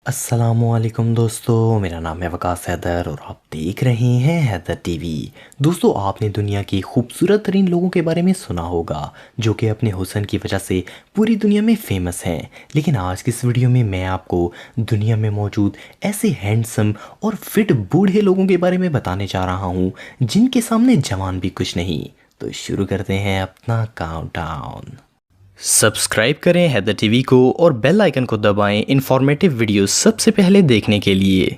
अस्सलामुअलैकुम दोस्तों, मेरा नाम है वकास हैदर और आप देख रहे हैं हैदर टीवी। दोस्तों, आपने दुनिया के खूबसूरत तरीन लोगों के बारे में सुना होगा जो कि अपने हुस्न की वजह से पूरी दुनिया में फेमस हैं। लेकिन आज की इस वीडियो में मैं आपको दुनिया में मौजूद ऐसे हैंडसम और फिट बूढ़े लोगों के बारे में बताने जा रहा हूँ जिनके सामने जवान भी कुछ नहीं। तो शुरू करते हैं अपना काउंटडाउन। सब्सक्राइब करें हैदर टीवी को और बेल आइकन को दबाएं इंफॉर्मेटिव वीडियो सबसे पहले देखने के लिए।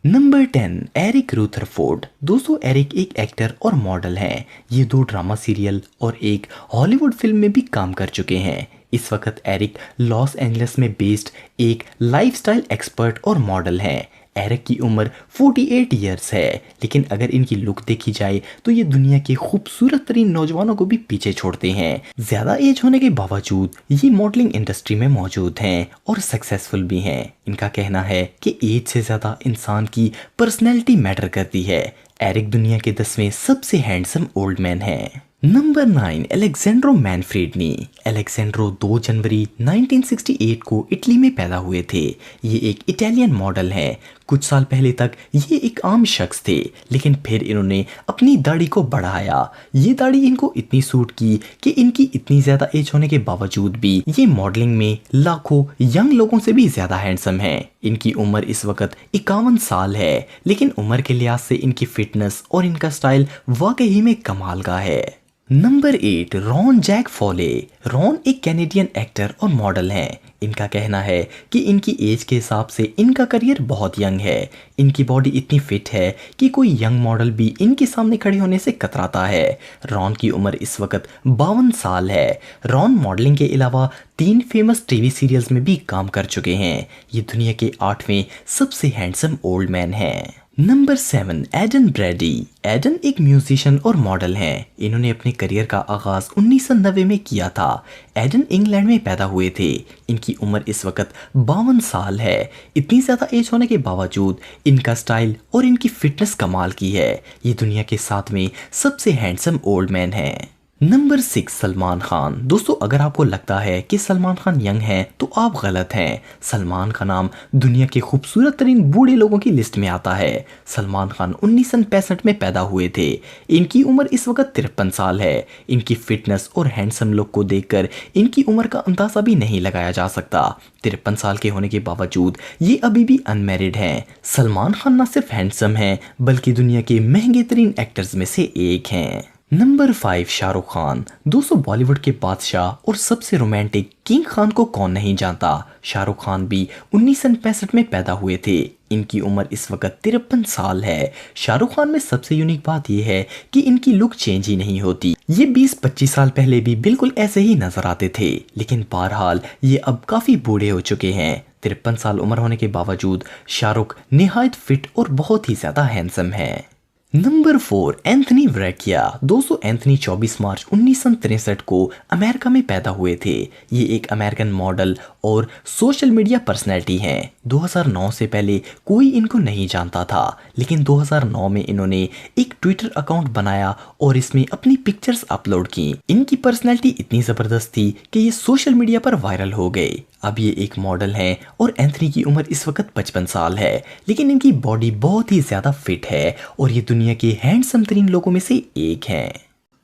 Number 10, Eric Rutherford. दोस्तों, एरिक एक एक्टर और मॉडल हैं। ये 2 ड्रामा सीरियल और एक हॉलीवुड फिल्म में भी काम कर चुके हैं। इस वक्त एरिक लॉस एंजलिस में बेस्ड एक लाइफस्टाइल एक्सपर्ट और मॉडल हैं। एरिक की उम्र 48 ईयर्स है, लेकिन अगर इनकी लुक देखी जाए तो ये दुनिया के खूबसूरत तरीन नौजवानों को भी पीछे छोड़ते हैं। ज्यादा एज होने के बावजूद ये मॉडलिंग इंडस्ट्री में मौजूद हैं और सक्सेसफुल भी हैं। इनका कहना है कि एज से ज्यादा इंसान की पर्सनैलिटी मैटर करती है। एरिक दुनिया के 10वें सबसे हैंडसम ओल्ड मैन हैं। Number 9, Alessandro मैनफ्रेडनी। एलेक्जेंड्रो 2 जनवरी 1968 को इटली में पैदा हुए थे। ये एक इटालियन मॉडल हैं। कुछ साल पहले तक ये एक आम शख्स थे, लेकिन फिर इन्होंने अपनी दाढ़ी को बढ़ाया। ये दाढ़ी इनको इतनी सूट की कि इनकी इतनी ज़्यादा एज होने के बावजूद भी ये मॉडलिंग में लाखों यंग लोगों से भी ज़्यादा हैंडसम हैं। इनकी उम्र इस वक्त 51 साल है, लेकिन उम्र के लिहाज से इनकी फिटनेस और इनका स्टाइल वाकई में कमाल का है। Number 8, Ron Jack Foley. Ron एक कैनेडियन एक्टर और मॉडल हैं। इनका कहना है कि इनकी एज के हिसाब से इनका करियर बहुत यंग है। इनकी बॉडी इतनी फिट है कि कोई यंग मॉडल भी इनके सामने खड़े होने से कतराता है। रॉन की उम्र इस वक्त 52 साल है। रॉन मॉडलिंग के अलावा 3 फेमस टीवी सीरियल्स में भी काम कर चुके हैं। ये दुनिया के 8वें सबसे हैंडसम ओल्ड मैन हैं। Number 7, Aidan Brady. एडन एक म्यूजिशियन और मॉडल हैं। इन्होंने अपने करियर का आगाज 1990 में किया था। एडन इंग्लैंड में पैदा हुए थे। इनकी उम्र इस वक्त 52 साल है। इतनी ज़्यादा एज होने के बावजूद इनका स्टाइल और इनकी फिटनेस कमाल की है। ये दुनिया के 7वें सबसे हैंडसम ओल्ड मैन हैं। नंबर 6, सलमान खान। दोस्तों, अगर आपको लगता है कि सलमान खान यंग हैं तो आप गलत हैं। सलमान का नाम दुनिया के खूबसूरत तरीन बूढ़े लोगों की लिस्ट में आता है। सलमान खान 1965 में पैदा हुए थे। इनकी उम्र इस वक्त 53 साल है। इनकी फिटनेस और हैंडसम लुक को देखकर इनकी उम्र का अंदाजा भी नहीं लगाया जा सकता। 53 साल के होने के बावजूद ये अभी भी अनमैरिड हैं। सलमान खान न सिर्फ हैंडसम हैं बल्कि दुनिया के महंगे तरीन एक्टर्स में से एक हैं। नंबर 5, शाहरुख खान। दोस्तों, बॉलीवुड के बादशाह और सबसे रोमांटिक किंग खान को कौन नहीं जानता। शाहरुख खान भी 1965 में पैदा हुए थे। इनकी उम्र इस वक्त 53 साल है। शाहरुख खान में सबसे यूनिक बात यह है कि इनकी लुक चेंज ही नहीं होती। ये 20-25 साल पहले भी बिल्कुल ऐसे ही नजर आते थे, लेकिन बहरहाल ये अब काफी बूढ़े हो चुके हैं। 53 साल उम्र होने के बावजूद शाहरुख निहायत फिट और बहुत ही ज्यादा हैंडसम है। Number 4, Anthony brachia. दोस्तों, एंथनी 24 मार्च 1963 को अमेरिका में पैदा हुए थे। ये एक अमेरिकन मॉडल और सोशल मीडिया पर्सनैलिटी हैं। 2009 से पहले कोई इनको नहीं जानता था, लेकिन 2009 में इन्होंने एक ट्विटर अकाउंट बनाया और इसमें अपनी पिक्चर्स अपलोड की। इनकी पर्सनैलिटी इतनी ज़बरदस्त थी कि ये सोशल मीडिया पर वायरल हो गए। अब ये एक मॉडल हैं और एंथनी की उम्र इस वक्त 55 साल है, लेकिन इनकी बॉडी बहुत ही ज़्यादा फिट है और ये दुनिया के हैंडसम तरीन लोगों में से एक हैं।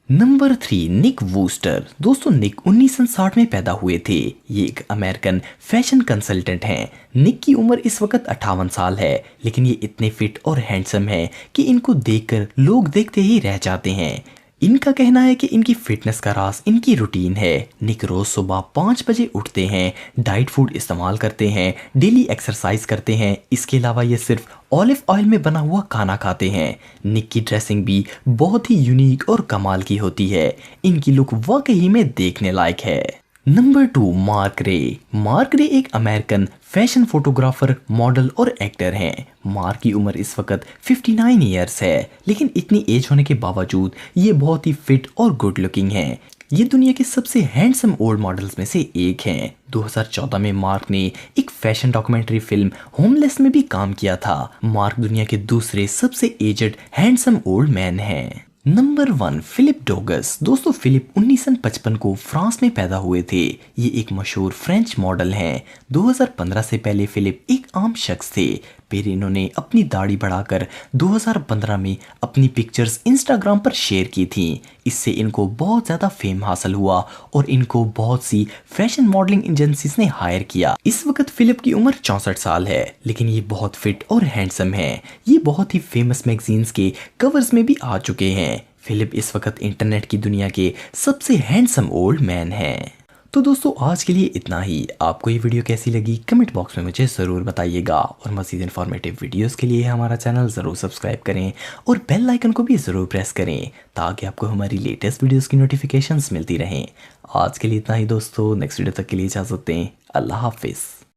नंबर 3, निक वूस्टर। दोस्तों, निक 1960 में पैदा हुए थे। ये एक अमेरिकन फैशन कंसल्टेंट हैं। निक की उम्र इस वक्त 58 साल है, लेकिन ये इतने फिट और हैंडसम हैं कि इनको देखकर लोग देखते ही रह जाते हैं। इनका कहना है कि इनकी फिटनेस का राज इनकी रूटीन है। निक रोज सुबह 5 बजे उठते हैं, डाइट फूड इस्तेमाल करते हैं, डेली एक्सरसाइज करते हैं। इसके अलावा ये सिर्फ ऑलिव ऑयल में बना हुआ खाना खाते हैं। निक की ड्रेसिंग भी बहुत ही यूनिक और कमाल की होती है। इनकी लुक वाकई में देखने लायक है। नंबर 2, मार्क रे। मार्क रे एक अमेरिकन फैशन फोटोग्राफर, मॉडल और एक्टर हैं। मार्क की उम्र इस वक्त 59 ईयर्स है, लेकिन इतनी एज होने के बावजूद ये बहुत ही फिट और गुड लुकिंग हैं। ये दुनिया के सबसे हैंडसम ओल्ड मॉडल्स में से एक हैं। 2014 में मार्क ने एक फैशन डॉक्यूमेंट्री फिल्म होमलेस में भी काम किया था। मार्क दुनिया के दूसरे सबसे एजड हैंडसम ओल्ड मैन हैं। नंबर 1 फिलिप डोगस। दोस्तों फिलिप 1955 को फ्रांस में पैदा हुए थे। ये एक मशहूर फ्रेंच मॉडल हैं। 2015 से पहले फिलिप एक आम शख्स थे। फिर इन्होंने अपनी दाढ़ी बढ़ाकर 2015 में अपनी पिक्चर्स इंस्टाग्राम पर शेयर की थी। इससे इनको बहुत ज़्यादा फेम हासिल हुआ और इनको बहुत सी फैशन मॉडलिंग एजेंसीज ने हायर किया। इस वक्त फिलिप की उम्र 64 साल है, लेकिन ये बहुत फिट और हैंडसम है। ये बहुत ही फेमस मैगजीन्स के कवर्स में भी आ चुके हैं। फिलिप इस वक्त इंटरनेट की दुनिया के सबसे हैंडसम ओल्ड मैन हैं। तो दोस्तों आज के लिए इतना ही। आपको ये वीडियो कैसी लगी कमेंट बॉक्स में मुझे ज़रूर बताइएगा और मज़ीद इन्फॉर्मेटिव वीडियोस के लिए हमारा चैनल ज़रूर सब्सक्राइब करें और बेल आइकन को भी ज़रूर प्रेस करें ताकि आपको हमारी लेटेस्ट वीडियोस की नोटिफिकेशंस मिलती रहें। आज के लिए इतना ही दोस्तों, नेक्स्ट वीडियो तक के लिए इजाज़त दें। अल्लाह हाफिज़।